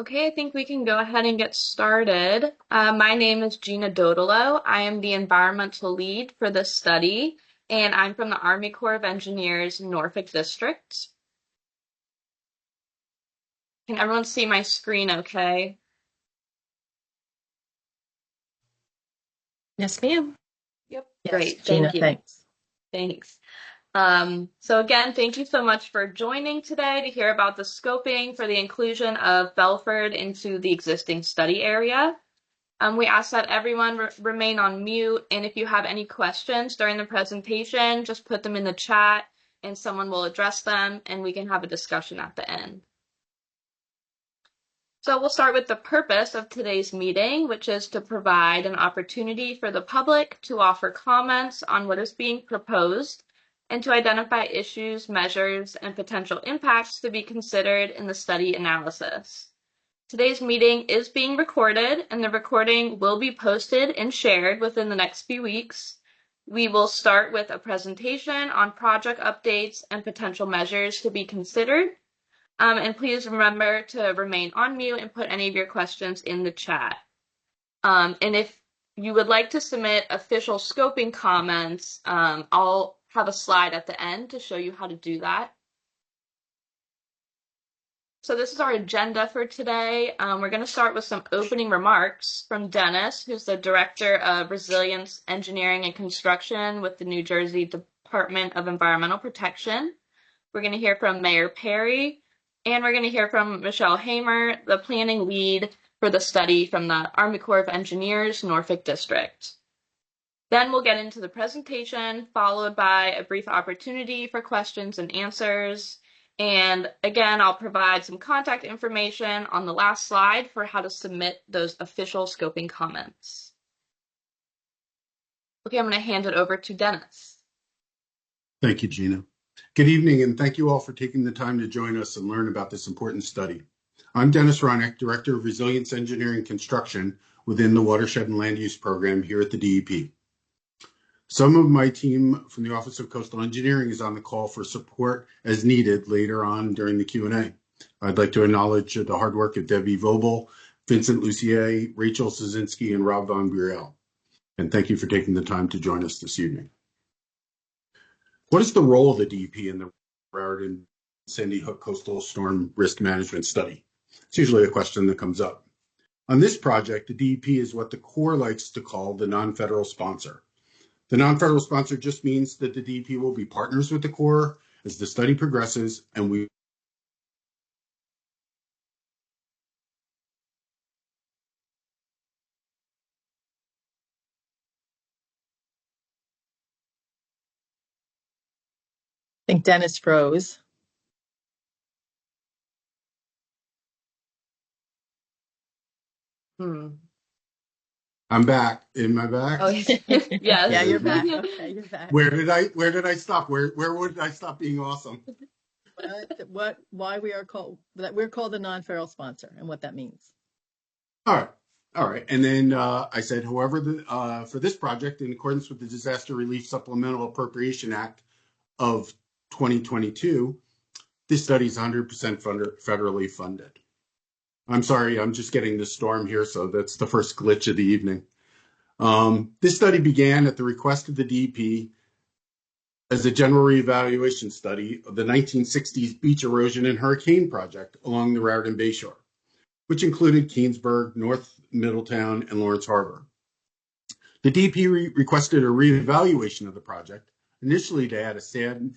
Okay, I think we can go ahead and get started. My name is Gina Dodolo. I am the environmental lead for this study, and I'm from the Army Corps of Engineers, Norfolk District. Can everyone see my screen okay? Yes, ma'am. Yep. Yes, Great, Gina, thank you. thanks. Thanks. So again, thank you so much for joining today to hear about the scoping for the inclusion of Belford into the existing study area. We ask that everyone remain on mute, and if you have any questions during the presentation, just put them in the chat and someone will address them and we can have a discussion at the end. So we'll start with the purpose of today's meeting, which is to provide an opportunity for the public to offer comments on what is being proposed and to identify issues, measures, and potential impacts to be considered in the study analysis. Today's meeting is being recorded, and the recording will be posted and shared within the next few weeks. We will start with a presentation on project updates and potential measures to be considered. And please remember to remain on mute and put any of your questions in the chat. And if you would like to submit official scoping comments, I'll have a slide at the end to show you how to do that. So this is our agenda for today. We're going to start with some opening remarks from Dennis, who's the Director of Resilience Engineering and Construction with the New Jersey Department of Environmental Protection. We're going to hear from Mayor Perry, and we're going to hear from Michelle Hamer, the planning lead for the study from the Army Corps of Engineers, Norfolk District. Then we'll get into the presentation, followed by a brief opportunity for questions and answers. And again, I'll provide some contact information on the last slide for how to submit those official scoping comments. Okay, I'm going to hand it over to Dennis. Thank you, Gina. Good evening, and thank you all for taking the time to join us and learn about this important study. I'm Dennis Ronick, Director of Resilience Engineering and Construction within the Watershed and Land Use Program here at the DEP. Some of my team from the Office of Coastal Engineering is on the call for support as needed later on during the Q&A. I'd like to acknowledge the hard work of Debbie Vobel, Vincent Lucier, Rachel Szynski, and Rob Von Burel. And thank you for taking the time to join us this evening. What is the role of the DEP in the Raritan Sandy Hook Coastal Storm Risk Management Study? It's usually a question that comes up. On this project, the DEP is what the Corps likes to call the non-federal sponsor. The non-federal sponsor just means that the DEP will be partners with the Corps as the study progresses, and we I think Dennis froze. I'm back. Am I back? Oh, yes. Yeah, you're back. Okay, you're back. Where did I stop? Where would I stop being awesome? Why we're called the non-federal sponsor and what that means. All right. And then I said, however, for this project, in accordance with the Disaster Relief Supplemental Appropriation Act of 2022, this study is 100% federally funded. I'm sorry, I'm just getting the storm here, so that's the first glitch of the evening. This study began at the request of the DEP as a general reevaluation study of the 1960s beach erosion and hurricane project along the Raritan Bayshore, which included Keansburg, North Middletown, and Lawrence Harbor. The DEP requested a reevaluation of the project, initially to add a sand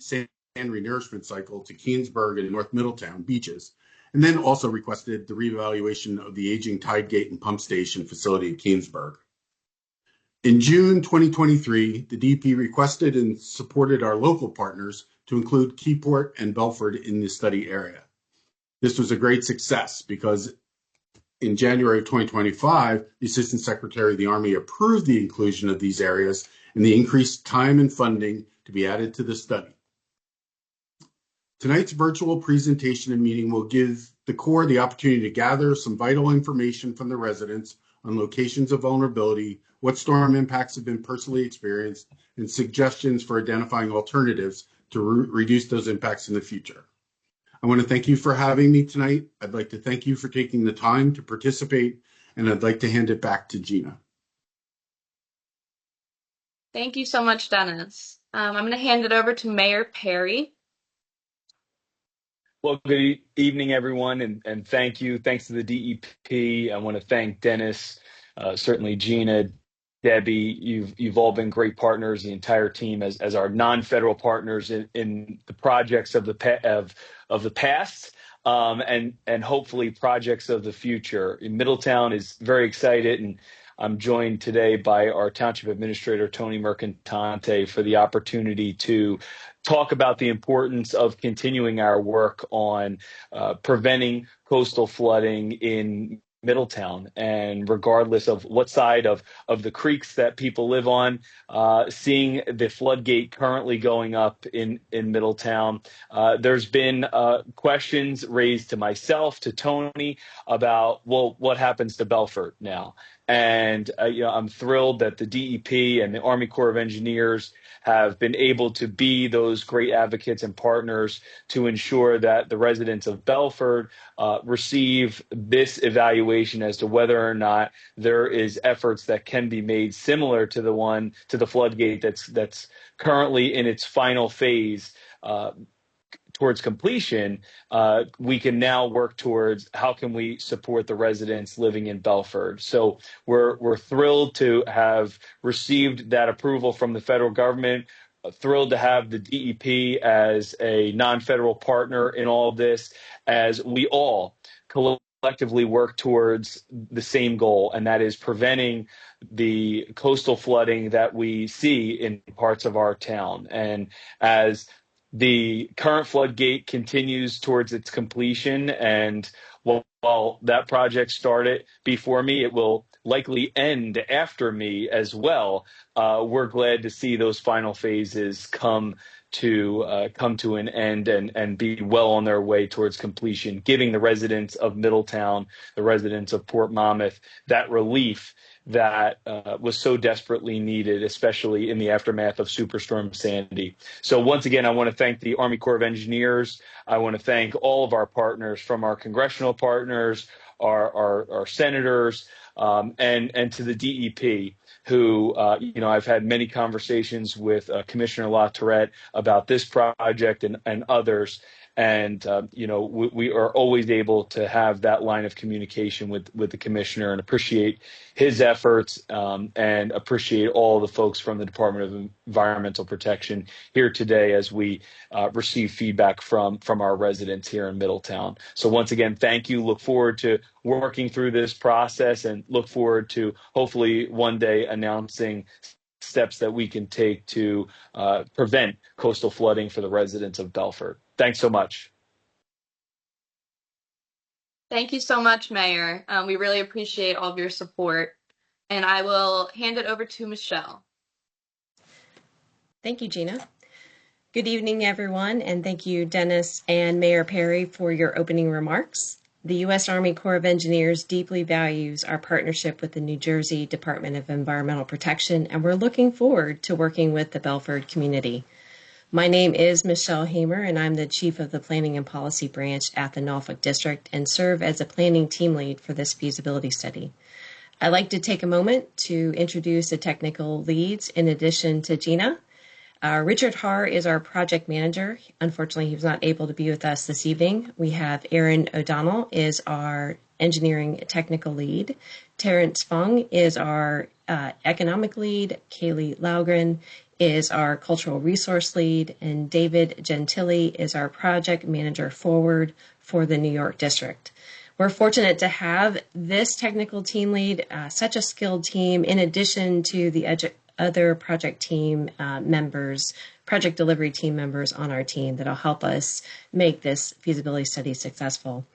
renourishment cycle to Keansburg and North Middletown beaches, and then also requested the reevaluation of the aging tide gate and pump station facility at Keansburg. In June 2023, the DEP requested and supported our local partners to include Keyport and Belford in the study area. This was a great success because in January of 2025, the Assistant Secretary of the Army approved the inclusion of these areas and the increased time and funding to be added to the study. Tonight's virtual presentation and meeting will give the Corps the opportunity to gather some vital information from the residents on locations of vulnerability, what storm impacts have been personally experienced, and suggestions for identifying alternatives to reduce those impacts in the future. I want to thank you for having me tonight. I'd like to thank you for taking the time to participate, and I'd like to hand it back to Gina. Thank you so much, Dennis. I'm going to hand it over to Mayor Perry. Well, good evening, everyone, and thank you. Thanks to the DEP. I want to thank Dennis, certainly Gina, Debbie. You've all been great partners, the entire team, as our non-federal partners in the projects of the past, and hopefully projects of the future. Middletown is very excited, and I'm joined today by our Township Administrator, Tony Mercantante, for the opportunity to talk about the importance of continuing our work on preventing coastal flooding in Middletown. And regardless of what side of the creeks that people live on, seeing the floodgate currently going up in Middletown, there's been questions raised to myself, to Tony, about, well, what happens to BELFORD now? And I'm thrilled that the DEP and the Army Corps of Engineers have been able to be those great advocates and partners to ensure that the residents of BELFORD receive this evaluation as to whether or not there is efforts that can be made similar to the floodgate that's currently in its final phase towards completion. We can now work towards how can we support the residents living in BELFORD. So we're thrilled to have received that approval from the federal government. Thrilled to have the DEP as a non-federal partner in all of this, as we all collectively work towards the same goal, and that is preventing the coastal flooding that we see in parts of our town. And as the current floodgate continues towards its completion, and while that project started before me, it will likely end after me as well. We're glad to see those final phases come to an end and be well on their way towards completion, giving the residents of Middletown, the residents of Port Monmouth, that relief that was so desperately needed, especially in the aftermath of Superstorm Sandy. So once again, I want to thank the Army Corps of Engineers. I want to thank all of our partners, from our congressional partners, our senators, and to the DEP, who, I've had many conversations with Commissioner LaTourette about this project and others. And, we are always able to have that line of communication with the commissioner, and appreciate his efforts, and appreciate all the folks from the Department of Environmental Protection here today as we receive feedback from our residents here in Middletown. So once again, thank you. Look forward to working through this process, and look forward to hopefully one day announcing steps that we can take to prevent coastal flooding for the residents of BELFORD. Thanks so much. Thank you so much, Mayor. We really appreciate all of your support. And I will hand it over to Michelle. Thank you, Gina. Good evening, everyone, and thank you, Dennis and Mayor Perry, for your opening remarks. The U.S. Army Corps of Engineers deeply values our partnership with the New Jersey Department of Environmental Protection, and we're looking forward to working with the BELFORD community. My name is Michelle Hamer, and I'm the Chief of the Planning and Policy Branch at the Norfolk District, and serve as a planning team lead for this feasibility study. I'd like to take a moment to introduce the technical leads in addition to Gina. Richard Haar is our project manager. Unfortunately, he was not able to be with us this evening. We have Aaron O'Donnell is our engineering technical lead. Terrence Fung is our economic lead. Kaylee Laugren is our cultural resource lead, and David Gentili is our project manager forward for the New York District. We're fortunate to have this technical team lead, such a skilled team, in addition to the other project team members, project delivery team members on our team that'll help us make this feasibility study successful.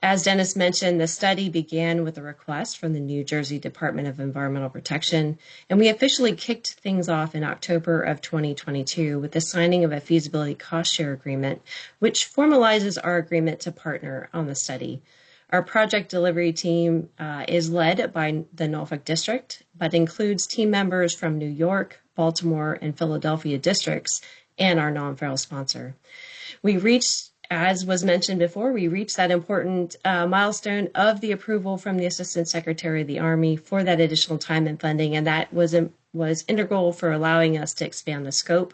As Dennis mentioned, the study began with a request from the New Jersey Department of Environmental Protection, and we officially kicked things off in October of 2022 with the signing of a feasibility cost share agreement, which formalizes our agreement to partner on the study. Our project delivery team is led by the Norfolk District, but includes team members from New York, Baltimore, and Philadelphia districts, and our non-federal sponsor. We reached as was mentioned before, we reached that important milestone of the approval from the Assistant Secretary of the Army for that additional time and funding, and that was integral for allowing us to expand the scope.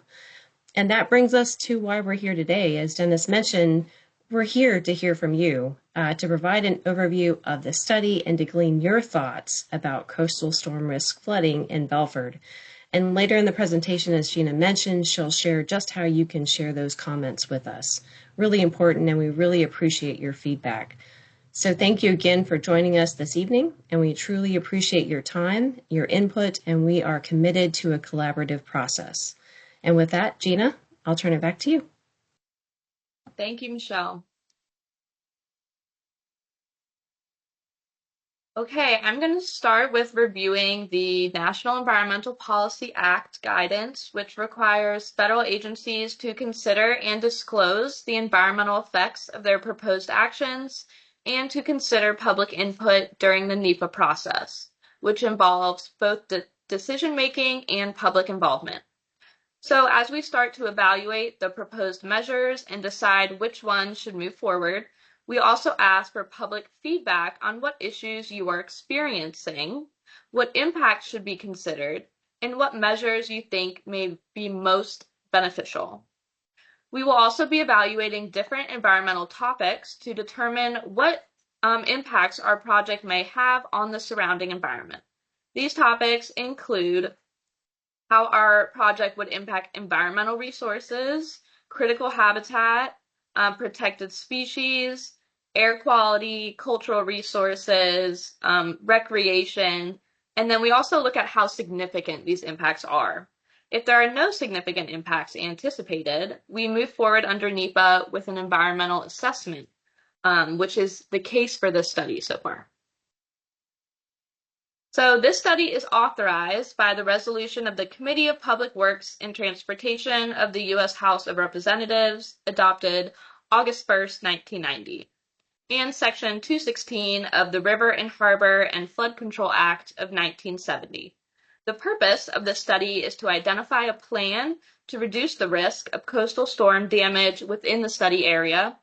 And that brings us to why we're here today. As Dennis mentioned, we're here to hear from you, to provide an overview of the study and to glean your thoughts about coastal storm risk flooding in Belford. And later in the presentation, as Gina mentioned, she'll share just how you can share those comments with us. Really important, and we really appreciate your feedback. So thank you again for joining us this evening, and we truly appreciate your time, your input, and we are committed to a collaborative process. And with that, Gina, I'll turn it back to you. Thank you, Michelle. Okay, I'm going to start with reviewing the National Environmental Policy Act guidance, which requires federal agencies to consider and disclose the environmental effects of their proposed actions and to consider public input during the NEPA process, which involves both the decision-making and public involvement. So as we start to evaluate the proposed measures and decide which ones should move forward, we also ask for public feedback on what issues you are experiencing, what impacts should be considered, and what measures you think may be most beneficial. We will also be evaluating different environmental topics to determine what impacts our project may have on the surrounding environment. These topics include how our project would impact environmental resources, critical habitat, protected species, air quality, cultural resources, recreation, and then we also look at how significant these impacts are. If there are no significant impacts anticipated, we move forward under NEPA with an environmental assessment, which is the case for this study so far. So this study is authorized by the resolution of the Committee of Public Works and Transportation of the U.S. House of Representatives, adopted August 1st, 1990, and Section 216 of the River and Harbor and Flood Control Act of 1970. The purpose of this study is to identify a plan to reduce the risk of coastal storm damage within the study area.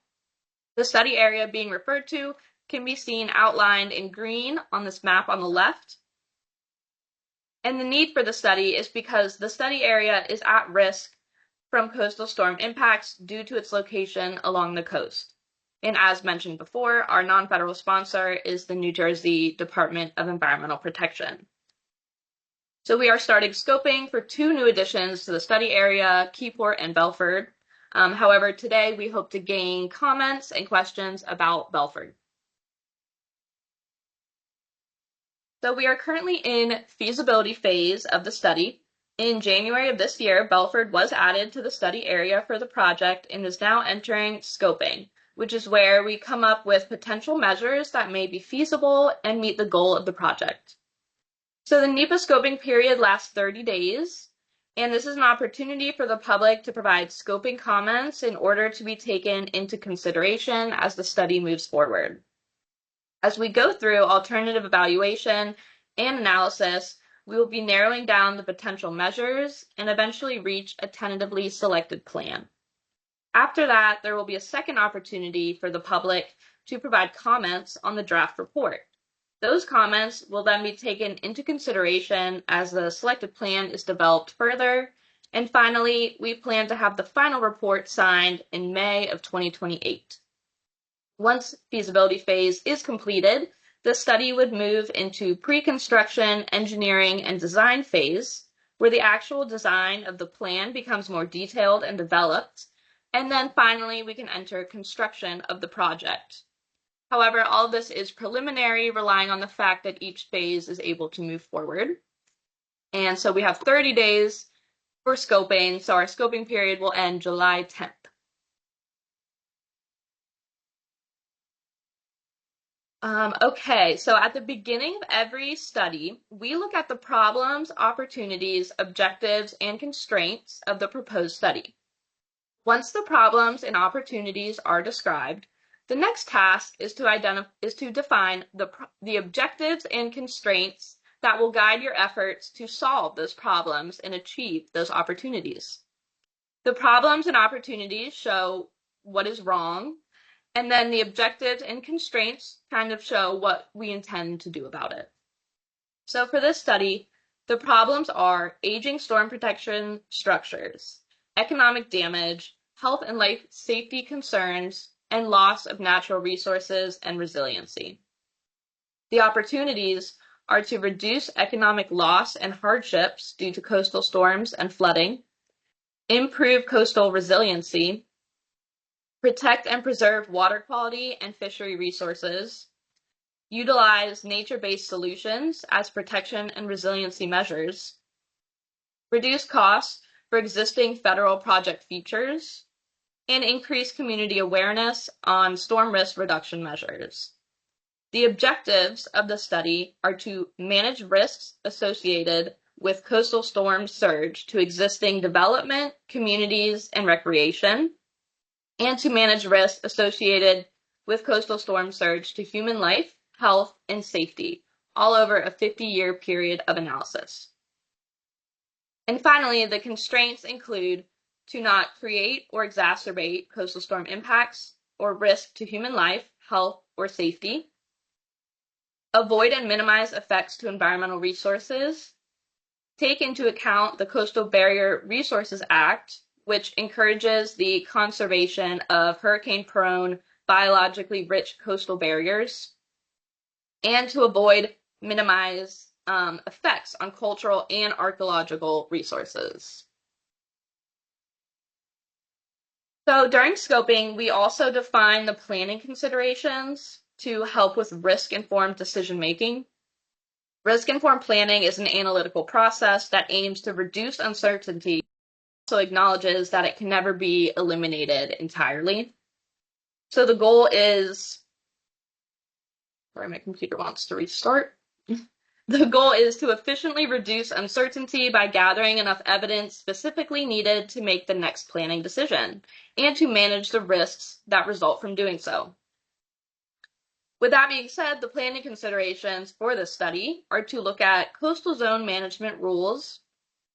The study area being referred to can be seen outlined in green on this map on the left. And the need for the study is because the study area is at risk from coastal storm impacts due to its location along the coast. And as mentioned before, our non-federal sponsor is the New Jersey Department of Environmental Protection. So we are starting scoping for 2 new additions to the study area, Keyport and Belford. However, today we hope to gain comments and questions about Belford. So we are currently in feasibility phase of the study. In January of this year, Belford was added to the study area for the project and is now entering scoping, which is where we come up with potential measures that may be feasible and meet the goal of the project. So the NEPA scoping period lasts 30 days, and this is an opportunity for the public to provide scoping comments in order to be taken into consideration as the study moves forward. As we go through alternative evaluation and analysis, we will be narrowing down the potential measures and eventually reach a tentatively selected plan. After that, there will be a second opportunity for the public to provide comments on the draft report. Those comments will then be taken into consideration as the selected plan is developed further. And finally, we plan to have the final report signed in May of 2028. Once feasibility phase is completed, the study would move into pre-construction, engineering, and design phase, where the actual design of the plan becomes more detailed and developed. And then finally, we can enter construction of the project. However, all of this is preliminary, relying on the fact that each phase is able to move forward. And so we have 30 days for scoping, so our scoping period will end July 10th. Okay, so at the beginning of every study, we look at the problems, opportunities, objectives, and constraints of the proposed study. Once the problems and opportunities are described, the next task is to define the objectives and constraints that will guide your efforts to solve those problems and achieve those opportunities. The problems and opportunities show what is wrong, and then the objectives and constraints kind of show what we intend to do about it. So for this study, the problems are aging storm protection structures, economic damage, health and life safety concerns, and loss of natural resources and resiliency. The opportunities are to reduce economic loss and hardships due to coastal storms and flooding, improve coastal resiliency, protect and preserve water quality and fishery resources, utilize nature-based solutions as protection and resiliency measures, reduce costs for existing federal project features, and increase community awareness on storm risk reduction measures. The objectives of the study are to manage risks associated with coastal storm surge to existing development, communities, and recreation, and to manage risks associated with coastal storm surge to human life, health, and safety, all over a 50-year period of analysis. And finally, the constraints include to not create or exacerbate coastal storm impacts or risk to human life, health, or safety, avoid and minimize effects to environmental resources, take into account the Coastal Barrier Resources Act, which encourages the conservation of hurricane-prone, biologically rich coastal barriers, and to avoid, minimize effects on cultural and archaeological resources. So during scoping, we also define the planning considerations to help with risk-informed decision-making. Risk-informed planning is an analytical process that aims to reduce uncertainty, also acknowledges that it can never be eliminated entirely. So the goal is, sorry, my computer wants to restart. The goal is to efficiently reduce uncertainty by gathering enough evidence specifically needed to make the next planning decision and to manage the risks that result from doing so. With that being said, the planning considerations for this study are to look at coastal zone management rules,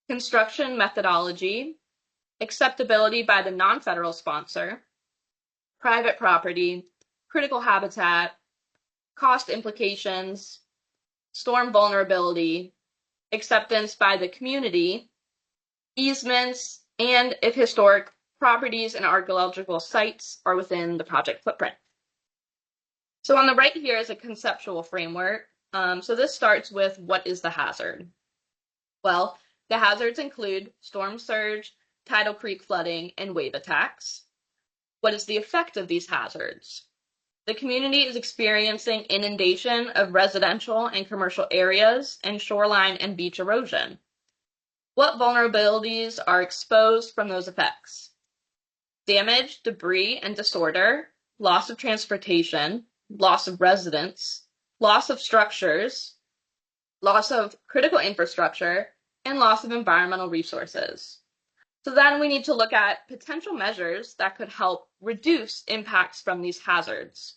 construction methodology, acceptability by the non-federal sponsor, private property, critical habitat, cost implications, storm vulnerability, acceptance by the community, easements, and if historic properties and archaeological sites are within the project footprint. So on the right here is a conceptual framework. So this starts with what is the hazard? Well, the hazards include storm surge, tidal creek flooding, and wave attacks. What is the effect of these hazards? The community is experiencing inundation of residential and commercial areas and shoreline and beach erosion. What vulnerabilities are exposed from those effects? Damage, debris, and disorder, loss of transportation, loss of residents, loss of structures, loss of critical infrastructure, and loss of environmental resources. So then we need to look at potential measures that could help reduce impacts from these hazards.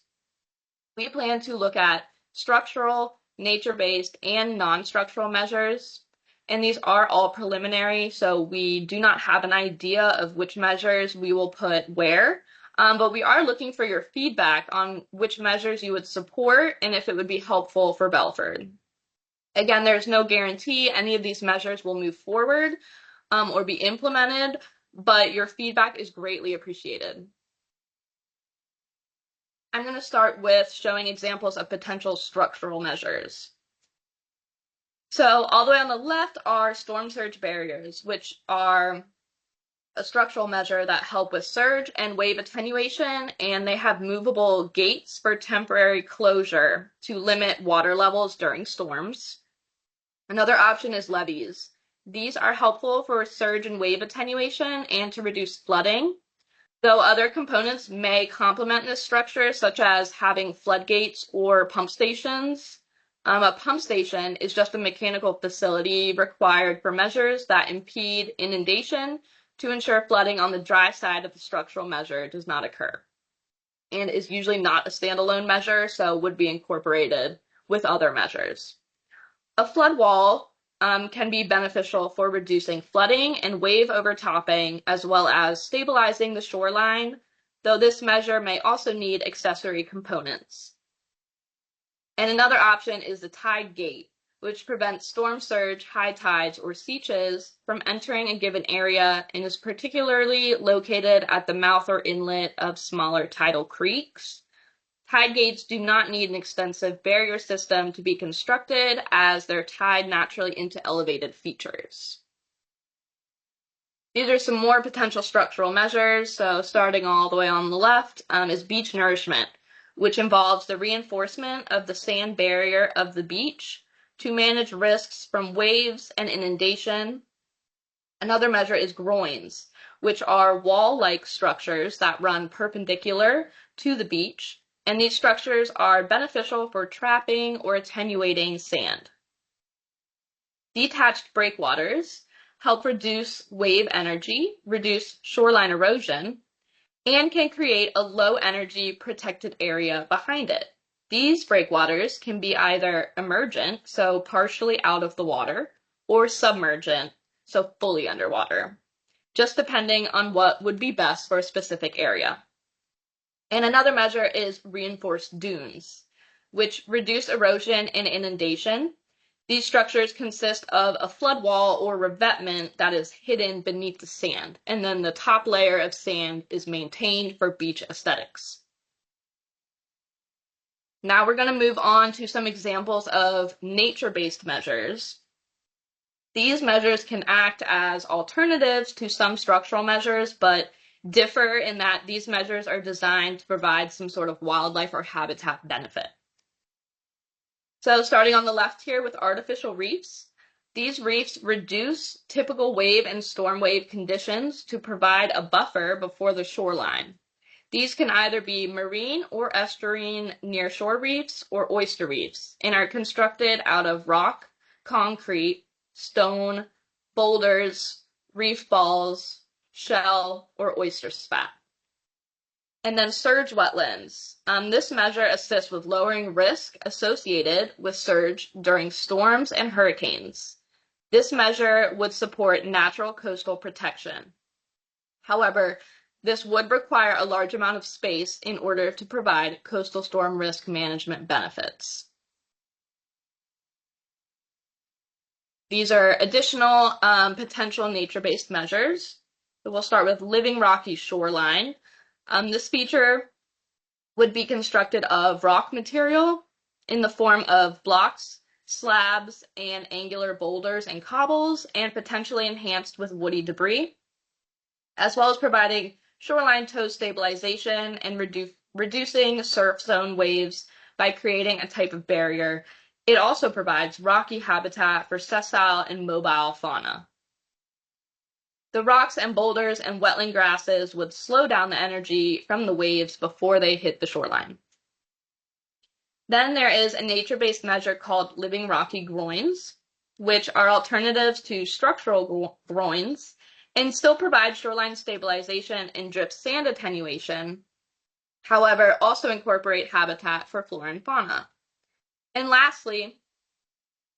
We plan to look at structural, nature-based, and non-structural measures, and these are all preliminary, so we do not have an idea of which measures we will put where, but we are looking for your feedback on which measures you would support and if it would be helpful for BELFORD. Again, there's no guarantee any of these measures will move forward or be implemented, but your feedback is greatly appreciated. I'm going to start with showing examples of potential structural measures. So all the way on the left are storm surge barriers, which are a structural measure that help with surge and wave attenuation, and they have movable gates for temporary closure to limit water levels during storms. Another option is levees. These are helpful for surge and wave attenuation and to reduce flooding, though other components may complement this structure, such as having floodgates or pump stations. A pump station is just a mechanical facility required for measures that impede inundation to ensure flooding on the dry side of the structural measure does not occur, and is usually not a standalone measure, so would be incorporated with other measures. A flood wall can be beneficial for reducing flooding and wave overtopping, as well as stabilizing the shoreline, though this measure may also need accessory components. And another option is the tide gate, which prevents storm surge, high tides, or seeches from entering a given area and is particularly located at the mouth or inlet of smaller tidal creeks. Tide gates do not need an extensive barrier system to be constructed, as they're tied naturally into elevated features. These are some more potential structural measures. So starting all the way on the left is beach nourishment, which involves the reinforcement of the sand barrier of the beach to manage risks from waves and inundation. Another measure is groins, which are wall-like structures that run perpendicular to the beach, and these structures are beneficial for trapping or attenuating sand. Detached breakwaters help reduce wave energy, reduce shoreline erosion, and can create a low-energy protected area behind it. These breakwaters can be either emergent, so partially out of the water, or submergent, so fully underwater, just depending on what would be best for a specific area. And another measure is reinforced dunes, which reduce erosion and inundation. These structures consist of a flood wall or revetment that is hidden beneath the sand, and then the top layer of sand is maintained for beach aesthetics. Now we're going to move on to some examples of nature-based measures. These measures can act as alternatives to some structural measures, but differ in that these measures are designed to provide some sort of wildlife or habitat benefit. So starting on the left here with artificial reefs, these reefs reduce typical wave and storm wave conditions to provide a buffer before the shoreline. These can either be marine or estuarine nearshore reefs or oyster reefs and are constructed out of rock, concrete, stone, boulders, reef balls, shell, or oyster spat. And then surge wetlands. This measure assists with lowering risk associated with surge during storms and hurricanes. This measure would support natural coastal protection. However, this would require a large amount of space in order to provide coastal storm risk management benefits. These are additional potential nature-based measures. So we'll start with living rocky shoreline. This feature would be constructed of rock material in the form of blocks, slabs, and angular boulders and cobbles, and potentially enhanced with woody debris, as well as providing shoreline toe stabilization and reducing surf zone waves by creating a type of barrier. It also provides rocky habitat for sessile and mobile fauna. The rocks and boulders and wetland grasses would slow down the energy from the waves before they hit the shoreline. Then there is a nature-based measure called living rocky groins, which are alternatives to structural groins and still provide shoreline stabilization and drift sand attenuation, however, also incorporate habitat for flora and fauna. And lastly,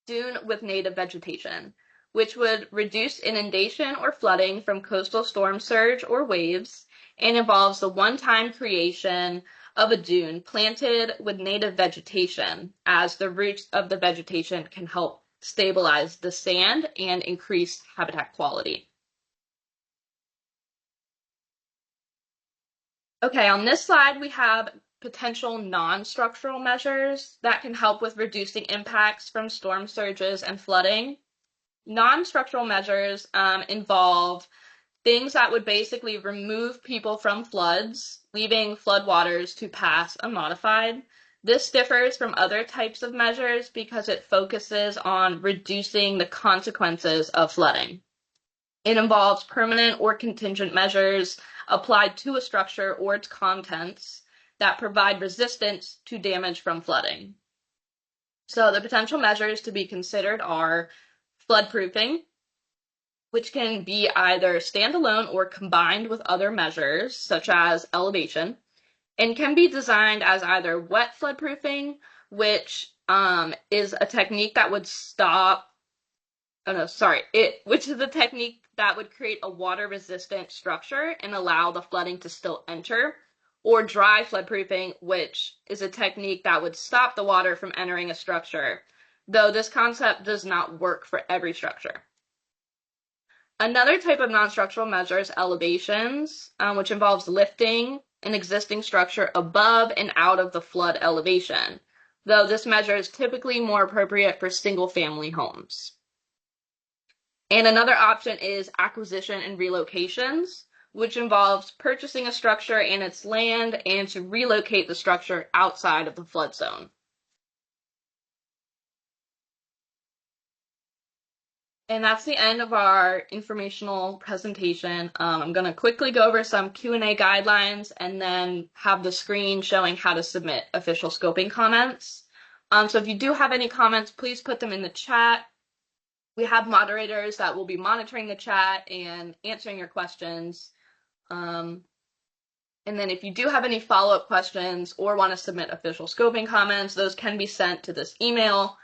dune with native vegetation, which would reduce inundation or flooding from coastal storm surge or waves, and involves the one-time creation of a dune planted with native vegetation, as the roots of the vegetation can help stabilize the sand and increase habitat quality. Okay, on this slide we have potential non-structural measures that can help with reducing impacts from storm surges and flooding. Non-structural measures involve things that would basically remove people from floods, leaving floodwaters to pass unmodified. This differs from other types of measures because it focuses on reducing the consequences of flooding. It involves permanent or contingent measures applied to a structure or its contents that provide resistance to damage from flooding. So the potential measures to be considered are floodproofing, which can be either standalone or combined with other measures, such as elevation, and can be designed as either wet floodproofing, which is a technique that would which is a technique that would create a water-resistant structure and allow the flooding to still enter, or dry floodproofing, which is a technique that would stop the water from entering a structure, though this concept does not work for every structure. Another type of non-structural measure is elevations, which involves lifting an existing structure above and out of the flood elevation, though this measure is typically more appropriate for single-family homes. And another option is acquisition and relocations, which involves purchasing a structure and its land and to relocate the structure outside of the flood zone. And that's the end of our informational presentation. I'm going to quickly go over some Q&A guidelines and then have the screen showing how to submit official scoping comments. So if you do have any comments, please put them in the chat. We have moderators that will be monitoring the chat and answering your questions. And then if you do have any follow-up questions or want to submit official scoping comments, those can be sent to this email.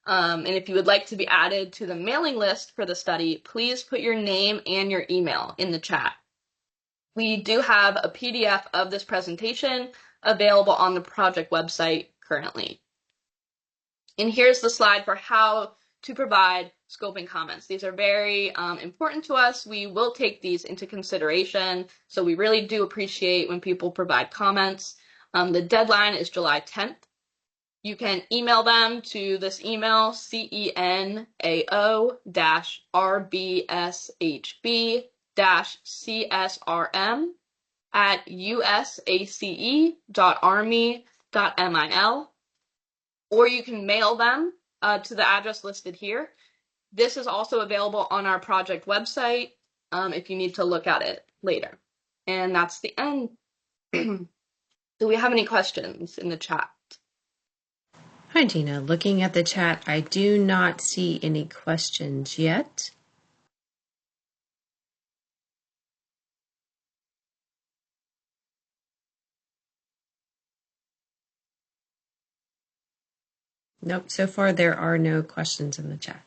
And if you would like to be added to the mailing list for the study, please put your name and your email in the chat. We do have a PDF of this presentation available on the project website currently. And here's the slide for how to provide scoping comments. These are very important to us. We will take these into consideration, so we really do appreciate when people provide comments. The deadline is July 10th. You can email them to this email, cenao-rbsHB-crsrm@usace.army.mil, or you can mail them to the address listed here. This is also available on our project website if you need to look at it later. And that's the end. Do we have any questions in the chat? Hi, Gina. Looking at the chat, I do not see any questions yet. Nope, so far there are no questions in the chat.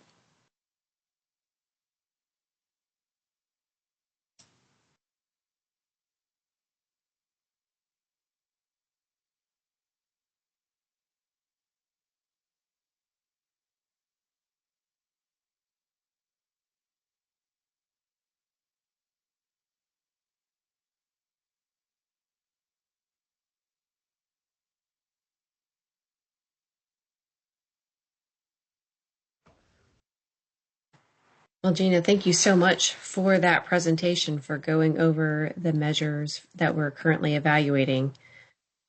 Well, Gina, thank you so much for that presentation, for going over the measures that we're currently evaluating.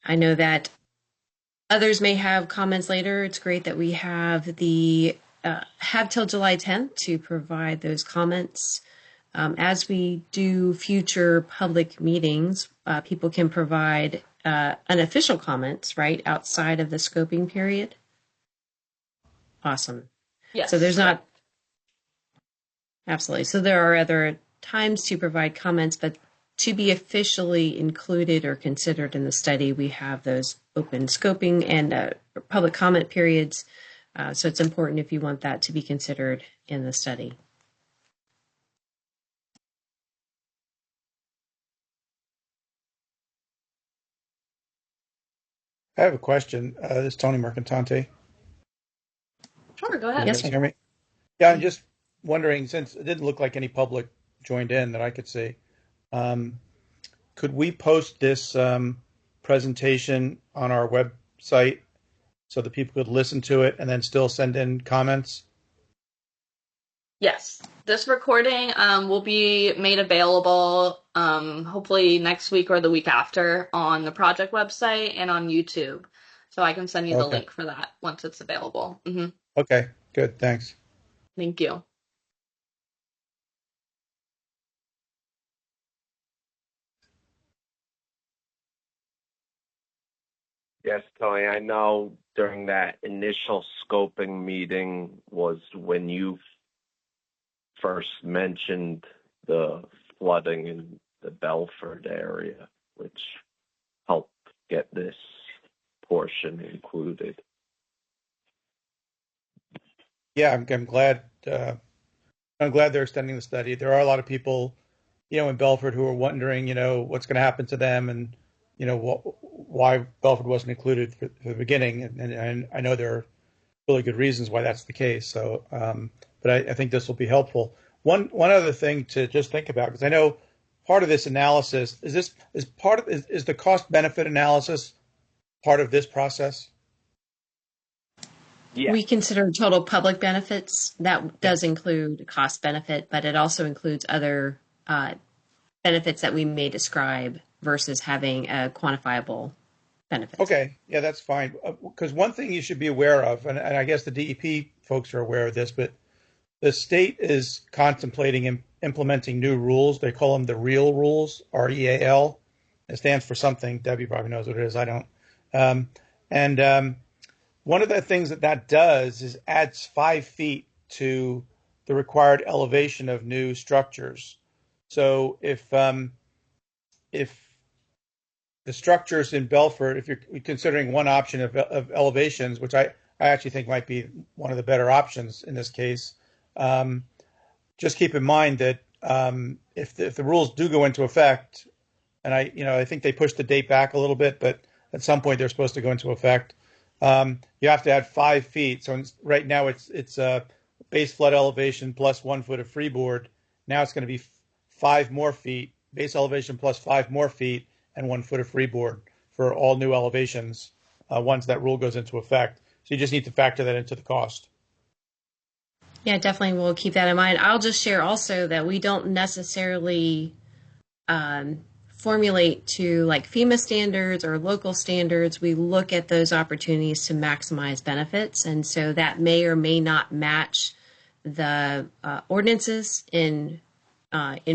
I know that others may have comments later. It's great that we have have till July 10th to provide those comments. As we do future public meetings, people can provide unofficial comments, right, outside of the scoping period. Awesome. Yes. So there's not, absolutely. So there are other times to provide comments, but to be officially included or considered in the study, we have those open scoping and public comment periods. So it's important if you want that to be considered in the study. I have a question. This is Tony Mercantante. Sure, go ahead. Can Yes, you hear me? Yeah, I'm just wondering, since it didn't look like any public joined in that I could see, could we post this presentation on our website so that people could listen to it and then still send in comments? Yes, this recording will be made available hopefully next week or the week after on the project website and on YouTube. So I can send you the link for that once it's available. Mm-hmm. Okay, good. Thanks. Thank you. Yes, Tony, I know during that initial scoping meeting was when you first mentioned the flooding in the Belford area, which helped get this portion included. Yeah, I'm glad. I'm glad they're extending the study. There are a lot of people, in Belford who are wondering, what's going to happen to them, and why Belford wasn't included for the beginning, and I know there are really good reasons why that's the case. So, but I think this will be helpful. One other thing to just think about, because I know part of this analysis is the cost benefit analysis part of this process. Yeah. We consider total public benefits. That does include cost benefit, but it also includes other benefits that we may describe versus having a quantifiable benefit. Okay, yeah, that's fine. Because one thing you should be aware of, and I guess the DEP folks are aware of this, but the state is contemplating implementing new rules. They call them the REAL rules, REAL. It stands for something. Debbie probably knows what it is. I don't. One of the things that does is adds 5 feet to the required elevation of new structures. So if the structures in Belford, if you're considering one option of elevations, which I actually think might be one of the better options in this case, just keep in mind that if the rules do go into effect, and I think they pushed the date back a little bit, but at some point they're supposed to go into effect. You have to add 5 feet. So right now it's base flood elevation plus 1 foot of freeboard. Now it's going to be 5 more feet, base elevation plus 5 more feet, and 1 foot of freeboard for all new elevations once that rule goes into effect. So you just need to factor that into the cost. Yeah, definitely. We'll keep that in mind. I'll just share also that we don't necessarily formulate to like FEMA standards or local standards. We look at those opportunities to maximize benefits. And so that may or may not match the ordinances in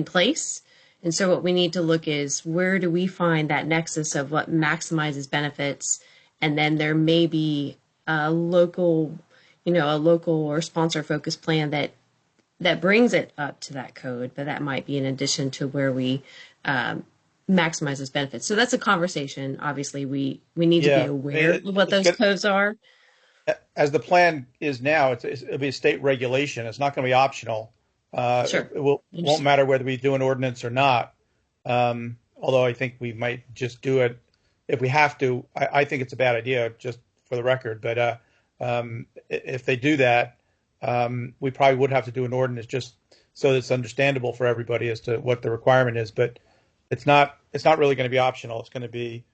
place. And so what we need to look is where do we find that nexus of what maximizes benefits? And then there may be a local or sponsor focused plan that brings it up to that code, but that might be in addition to where we maximizes benefits. So that's a conversation. Obviously, we need to be aware of what those codes are. As the plan is now, it'll be a state regulation. It's not going to be optional. Sure. It won't matter whether we do an ordinance or not. Although I think we might just do it if we have to. I think it's a bad idea, just for the record. But if they do that, we probably would have to do an ordinance just so that it's understandable for everybody as to what the requirement is. But it's not really going to be optional. It's going to be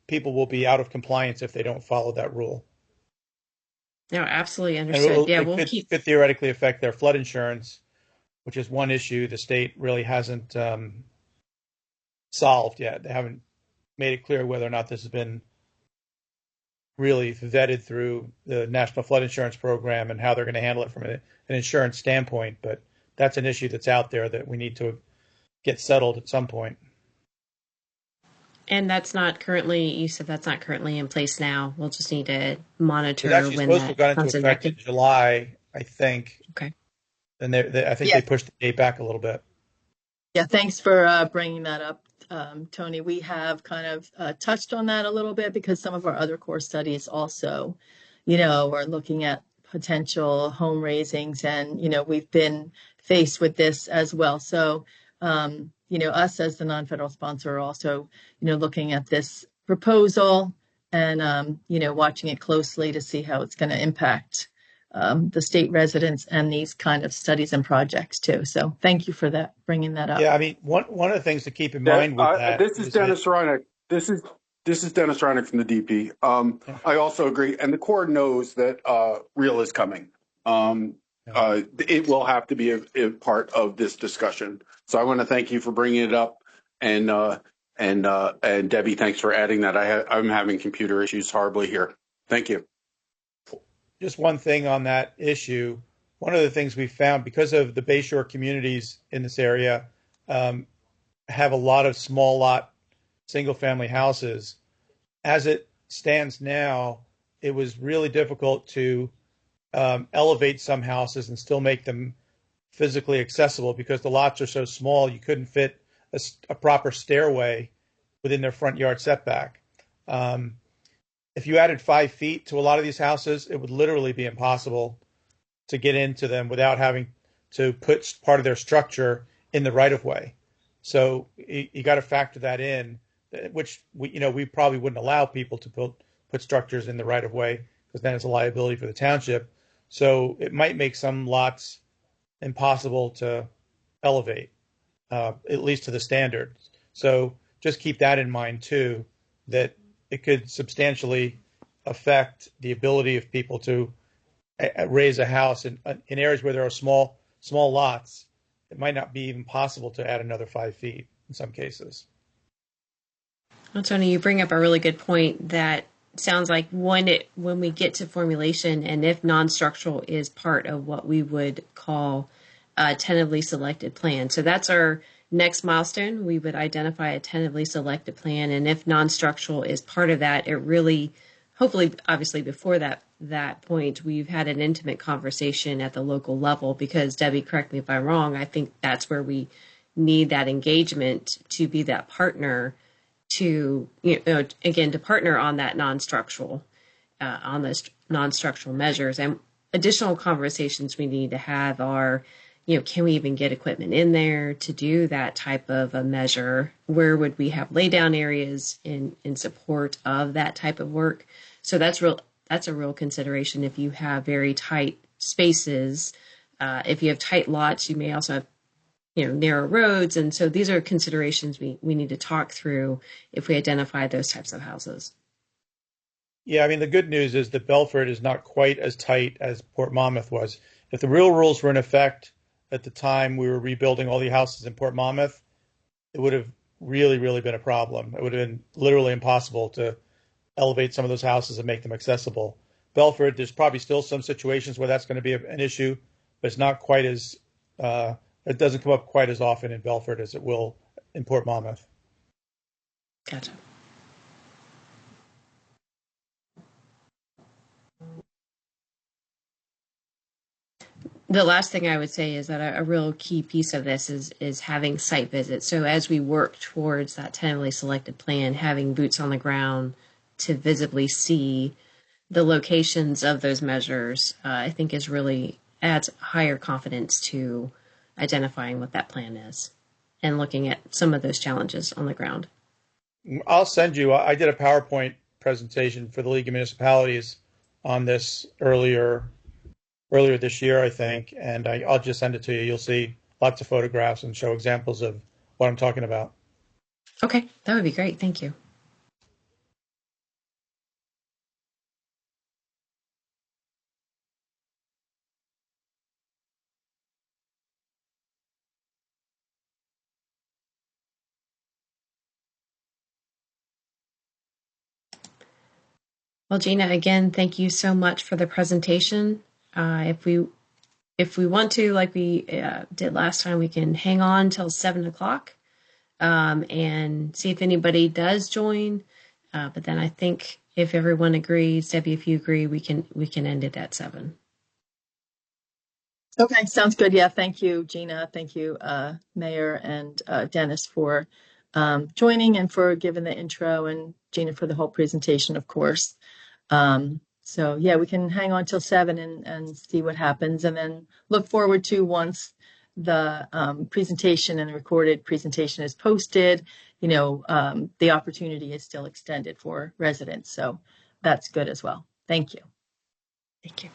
people will be out of compliance if they don't follow that rule. No, absolutely understood. It could theoretically affect their flood insurance, which is one issue the state really hasn't solved yet. They haven't made it clear whether or not this has been really vetted through the National Flood Insurance Program and how they're going to handle it from an insurance standpoint. But that's an issue that's out there that we need to get settled at some point. And that's not currently, you said that's not currently in place now. We'll just need to monitor when that supposed to have gone into effect in July, I think. Okay. And I think they pushed the date back a little bit. Yeah, thanks for bringing that up, Tony. We have kind of touched on that a little bit because some of our other core studies also, are looking at potential home raisings, and, we've been faced with this as well. So, us as the non-federal sponsor are also, looking at this proposal and, watching it closely to see how it's going to impact the state residents and these kind of studies and projects too. So thank you for that, bringing that up. Yeah, I mean, one of the things to keep in mind with that. This is Dennis Reinick. This is Dennis Reinick from the DP. I also agree, and the Corps knows that REAL is coming. It will have to be a part of this discussion. So I want to thank you for bringing it up, and Debbie, thanks for adding that. I'm having computer issues horribly here. Thank you. Just one thing on that issue. One of the things we found, because of the Bayshore communities in this area have a lot of small lot, single family houses. As it stands now, it was really difficult to elevate some houses and still make them physically accessible because the lots are so small you couldn't fit a proper stairway within their front yard setback. If you added 5 feet to a lot of these houses, it would literally be impossible to get into them without having to put part of their structure in the right of way. So you got to factor that in which we probably wouldn't allow people to put structures in the right of way because then it's a liability for the township. So it might make some lots impossible to elevate, at least to the standards. So just keep that in mind too, that it could substantially affect the ability of people to raise a house in areas where there are small lots. It might not be even possible to add another 5 feet in some cases. Well, Tony, you bring up a really good point that sounds like when we get to formulation and if non-structural is part of what we would call a tentatively selected plan. So that's our next milestone. We would identify a tentatively selected plan, and if non-structural is part of that, it really, hopefully, obviously before that point, we've had an intimate conversation at the local level, because Debbie, correct me if I'm wrong, I think that's where we need that engagement to be that partner to, again, to partner on that non-structural, on those non-structural measures. And additional conversations we need to have are, can we even get equipment in there to do that type of a measure? Where would we have lay down areas in support of that type of work? So that's a real consideration. If you have very tight spaces, if you have tight lots, you may also have narrow roads. And so these are considerations we need to talk through if we identify those types of houses. Yeah, I mean, the good news is that Belford is not quite as tight as Port Monmouth was. If the real rules were in effect at the time we were rebuilding all the houses in Port Monmouth, it would have really, really been a problem. It would have been literally impossible to elevate some of those houses and make them accessible. Belford, there's probably still some situations where that's going to be an issue, but it's not quite as it doesn't come up quite as often in Belford as it will in Port Monmouth. Gotcha. The last thing I would say is that a real key piece of this is having site visits. So as we work towards that tentatively selected plan, having boots on the ground to visibly see the locations of those measures, I think is really adds higher confidence to identifying what that plan is and looking at some of those challenges on the ground. I'll send you, I did a PowerPoint presentation for the League of Municipalities on this earlier this year, I think, and I'll just send it to you. You'll see lots of photographs and show examples of what I'm talking about. Okay, that would be great. Thank you. Well, Gina, again, thank you so much for the presentation. If we want to, like we did last time, we can hang on till 7 o'clock and see if anybody does join. But then I think if everyone agrees, Debbie, if you agree, we can end it at 7. Okay, sounds good. Yeah, thank you, Gina. Thank you, Mayor and Dennis, for joining and for giving the intro, and Gina for the whole presentation, of course. So yeah, we can hang on till 7 and see what happens, and then look forward to once the presentation and the recorded presentation is posted, the opportunity is still extended for residents. So that's good as well. Thank you. Thank you.